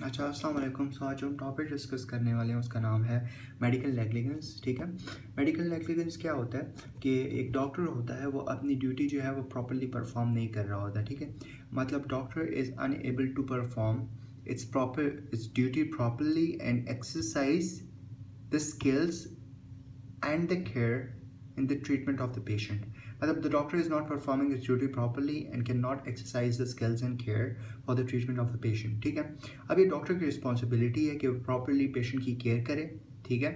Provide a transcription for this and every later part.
अच्छा, अस्सलाम वालेकुम। सो आज जो हम टॉपिक डिस्कस करने वाले हैं उसका नाम है मेडिकल नेग्लिजेंस। ठीक है, मेडिकल नेग्लिजेंस क्या होता है कि एक डॉक्टर होता है वो अपनी ड्यूटी जो है वो प्रॉपर्ली परफॉर्म नहीं कर रहा होता। ठीक है, मतलब doctor is unable to perform its duty properly and exercise the skills and the care in the treatment of the patient. मतलब the doctor is not performing his duty properly and cannot exercise the skills and care for the treatment of the patient. ठीक है, अब ये doctor की responsibility है कि वो properly patient की केयर करे। ठीक है,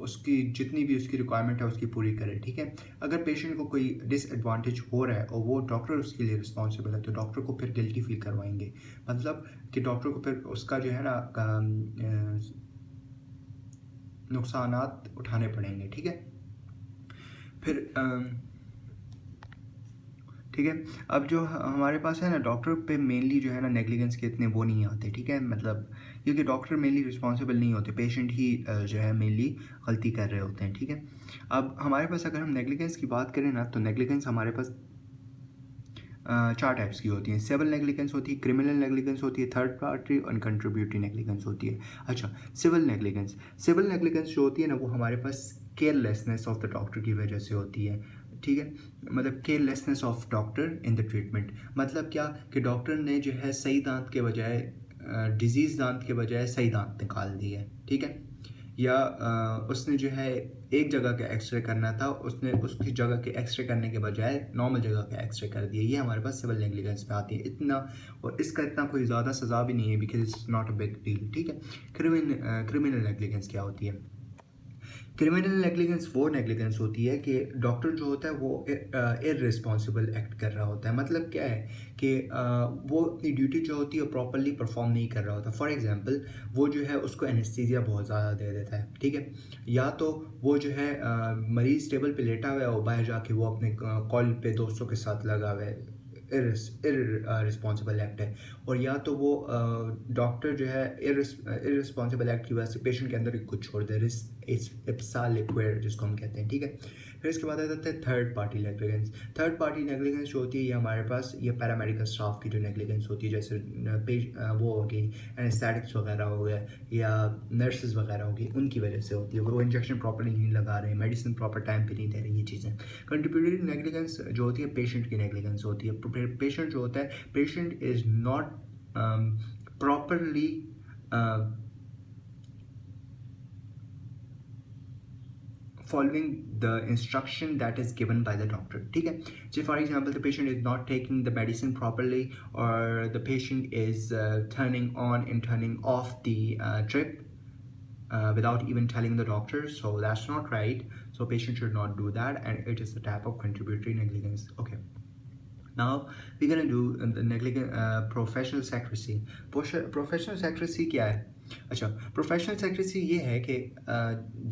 उसकी जितनी भी उसकी रिक्वायरमेंट है उसकी पूरी करे। ठीक है, अगर पेशेंट को कोई डिसएडवांटेज हो रहा है और वो डॉक्टर उसके लिए रिस्पॉन्सिबल है तो डॉक्टर को फिर गिल्टी फील करवाएंगे। मतलब कि डॉक्टर को फिर उसका जो है ना नुकसानात उठाने पड़ेंगे। ठीक है, फिर ठीक है, अब जो हमारे पास है ना डॉक्टर पे मेनली जो है ना नेग्लिजेंस के इतने वो नहीं आते। ठीक है, मतलब क्योंकि डॉक्टर मेनली रिस्पॉन्सिबल नहीं होते, पेशेंट ही जो है मेनली गलती कर रहे होते हैं। ठीक है, अब हमारे पास अगर हम नेग्लिजेंस की बात करें ना तो नेग्लिजेंस हमारे पास चार टाइप्स की होती हैं। सिविल नेग्लिजेंस होती है, क्रिमिनल नेग्लिजेंस होती है, थर्ड पार्टी और कंट्रीब्यूटरी नेग्लिजेंस होती है। अच्छा, सिविल नेग्लिजेंस जो होती है ना वो हमारे पास केयरलेसनेस ऑफ द डॉक्टर की वजह से होती है। ठीक है, मतलब carelessness of doctor in the treatment. मतलब क्या कि डॉक्टर ने जो है सही दांत के बजाय डिजीज़ दांत के बजाय सही दांत निकाल दिए। ठीक है, या उसने जो है एक जगह का एक्सरे करना था, उसने उसकी जगह के एक्सरे करने के बजाय नॉर्मल जगह का एक्सरे कर दिया। ये हमारे पास सिविल नेग्लिजेंस में आती है इतना, और इसका इतना कोई ज़्यादा सज़ा भी नहीं है because it's not a big deal. ठीक है, क्रिमिनल नेग्लिजेंस क्या होती है? क्रिमिनल नेग्लिजेंस वो नेग्लिजेंस होती है कि डॉक्टर जो होता है वो इररिस्पॉन्सिबल एक्ट कर रहा होता है। मतलब क्या है कि वो अपनी ड्यूटी जो होती है प्रॉपरली परफॉर्म नहीं कर रहा होता। फॉर एग्जांपल वो जो है उसको एनेस्थीसिया बहुत ज़्यादा दे देता है। ठीक है, या तो वो जो है मरीज़ टेबल पे लेटा हुआ है और बाहर जाके वो अपने कॉल पे दोस्तों के साथ लगा हुआ है, इररिस्पॉन्सिबल एक्ट है। और या तो वो डॉक्टर जो है इररिस्पॉन्सिबल एक्ट की वजह से पेशेंट के अंदर कुछ छोड़ दे, इप्सा लिक्विड जिसको हम कहते हैं। ठीक है, फिर इसके बाद आ जाता है third party negligence. Third party negligence जो होती है ये हमारे पास ये पैरामेडिकल स्टाफ की जो नेग्लिजेंस होती है, जैसे वो हो गई एनेस्थेटिक्स वगैरह हो गए या नर्सेज वगैरह हो गई, उनकी वजह से होती है। वो इंजेक्शन प्रॉपरली नहीं लगा रहे, मेडिसिन प्रॉपर टाइम पे नहीं दे रहे, ये चीज़ें। कंट्रीब्यूटरी नेग्लिजेंस जो होती है पेशेंट की नेग्लिजेंस होती है। पेशेंट जो होता है, patient is not properly following the instruction that is given by the doctor. ठीक है, so for example the patient is not taking the medicine properly, or the patient is turning on and turning off the drip without even telling the doctor, so that's not right. So patient should not do that, and it is a type of contributory negligence. Okay, now we're gonna do the negligent professional secrecy. Professional secrecy क्या है? अच्छा, professional secrecy ये है कि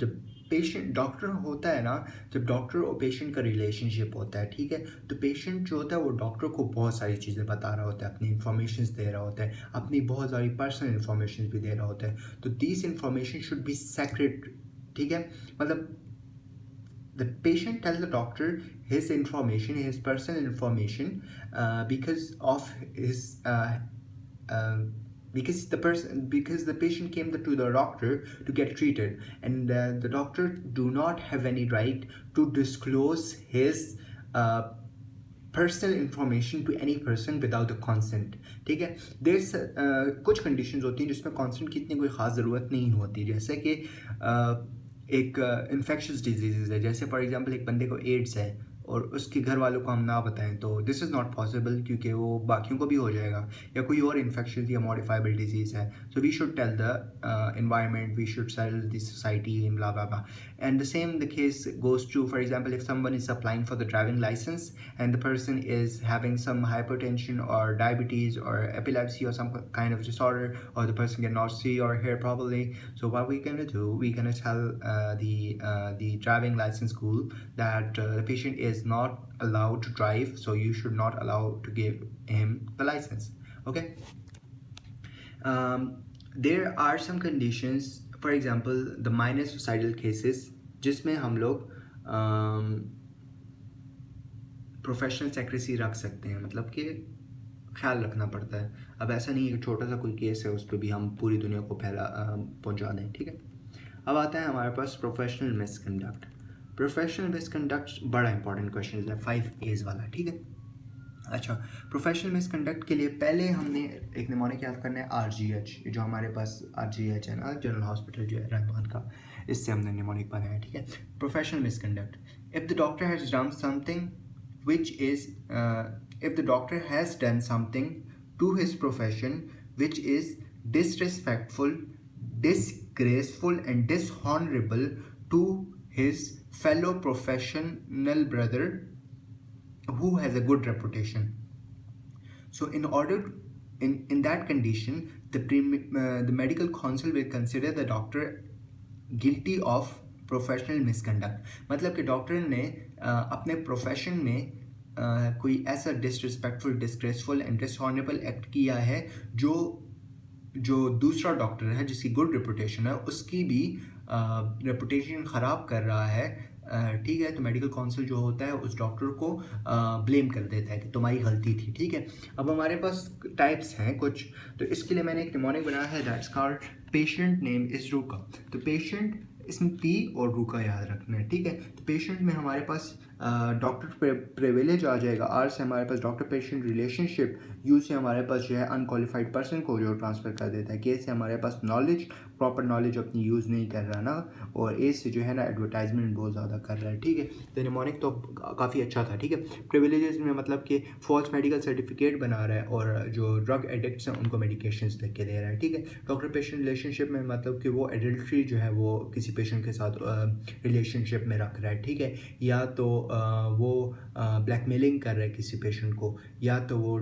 जब patient doctor होता है ना, जब डॉक्टर और पेशेंट का रिलेशनशिप होता है, ठीक है, तो पेशेंट जो होता है वो डॉक्टर को बहुत सारी चीज़ें बता रहा होता है, अपनी इंफॉर्मेशन दे रहा होता है, अपनी बहुत सारी पर्सनल इंफॉर्मेशन भी दे रहा होता है। तो this information should be secret. ठीक है, मतलब the patient tells the doctor his information, his personal information, because of his because the patient came to the doctor to get treated, and the doctor do not have any right to disclose his personal information to any person without the consent. ठीक है, देर कुछ conditions होती हैं जिसमें consent की इतनी कोई ख़ास ज़रूरत नहीं होती, जैसे कि एक इन्फेक्शस डिजीज़ है, जैसे फॉर एग्जांपल एक बंदे को एड्स है और उसके घर वालों को हम ना बताएं तो दिस इज़ नॉट पॉसिबल, क्योंकि वो बाकियों को भी हो जाएगा, या कोई और इन्फेक्शन या मॉडिफाइबल डिजीज़ है। So we should tell the environment, we should tell the society and blah blah blah. And the same the case goes to, for example, if someone is applying for the driving license and the person is having some hypertension or diabetes or epilepsy or some kind of disorder, or the person cannot see or hear properly, so what we're gonna do, we're gonna tell the driving license school that the patient is not allowed to drive, so you should not allow to give him the license. Okay, there are some conditions, for example the minor suicidal cases, जिसमें हम लोग professional secrecy रख सकते हैं। मतलब कि ख्याल रखना पड़ता है। अब ऐसा नहीं है कि छोटा सा कोई केस है उस पर भी हम पूरी दुनिया को पहुंचा दें, ठीक है। अब आता है हमारे पास प्रोफेशनल मिसकंडक्ट। प्रोफेशनल मिसकंडक्ट बड़ा इंपॉर्टेंट क्वेश्चन है, 5 A's वाला, ठीक है। अच्छा, प्रोफेशनल मिसकंडक्ट के लिए पहले हमने एक निमोनिक याद करना है, RGH, जो हमारे पास RGH है ना, जनरल हॉस्पिटल जो है रहमान का, इससे हमने निमोनिक बनाया, ठीक है। Professional misconduct, if the doctor has done something which is if the doctor has done something to his profession which is disrespectful, disgraceful and dishonorable to his fellow professional brother who has a good reputation. So in order in that condition, the medical council will consider the doctor guilty of professional misconduct. मतलब कि doctor ने अपने profession में कोई ऐसा disrespectful, disgraceful and dishonourable act किया है जो दूसरा डॉक्टर है जिसकी गुड रेपुटेशन है उसकी भी रेपुटेशन ख़राब कर रहा है, ठीक है। तो मेडिकल काउंसिल जो होता है उस डॉक्टर को ब्लेम कर देता है कि तुम्हारी गलती थी, ठीक है। अब हमारे पास टाइप्स हैं कुछ, तो इसके लिए मैंने एक निमोनिक बनाया है, that's called patient name is रूका। तो पेशेंट, इसमें पी और रूका याद रखना है, ठीक है। तो पेशेंट में हमारे पास डॉक्टर प्रिविलेज आ जाएगा, आर से हमारे पास डॉक्टर पेशेंट रिलेशनशिप, यू से हमारे पास जो है अनक्वालिफाइड पर्सन को जो ट्रांसफ़र कर देता है, के से हमारे पास नॉलेज, प्रॉपर नॉलेज अपनी यूज़ नहीं कर रहा ना, और ए से जो है ना एडवर्टाइजमेंट बहुत ज़्यादा कर रहा है, ठीक है। तो निमोनिक तो काफ़ी अच्छा था, ठीक है। प्रिविलेजेस में मतलब कि फॉल्स मेडिकल सर्टिफिकेट बना रहा है और जो ड्रग एडिक्ट्स हैं उनको मेडिकेशंस लिख के दे रहा है, ठीक है। डॉक्टर पेशेंट रिलेशनशिप में मतलब कि वो एडल्ट्री जो है वो किसी पेशेंट के साथ रिलेशनशिप में रख रहा है, ठीक है। या तो वो ब्लैकमेलिंग कर रहा है किसी पेशेंट को, या तो वो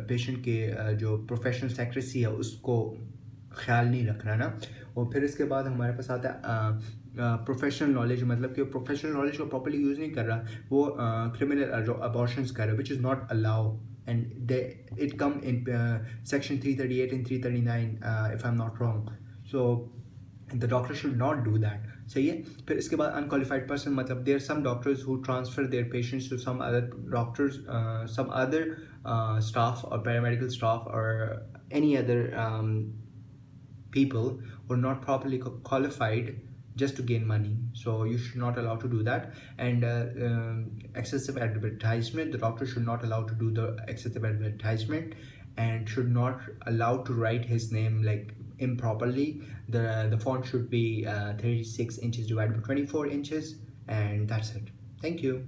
पेशेंट के जो प्रोफेशनल सेक्रेसी है उसको ख्याल नहीं रख रहा ना। और फिर इसके बाद हमारे पास आता है प्रोफेशनल नॉलेज, मतलब कि प्रोफेशनल नॉलेज को प्रॉपर्ली यूज़ नहीं कर रहा, वो क्रिमिनल अबॉर्शंस कर रहा है, which is not allow, and it come in section 338 and 339 if I'm not wrong. So the doctor should not do that, सही है। फिर इसके बाद अनक्वालिफाइड पर्सन, मतलब there some doctors who transfer their patients to some other doctors, some other staff or paramedical staff or any other people who are not properly qualified just to gain money. So you should not allow to do that. And excessive advertisement, the doctor should not allow to do the excessive advertisement and should not allow to write his name like improperly. The font should be 36 inches divided by 24 inches, and that's it. Thank you.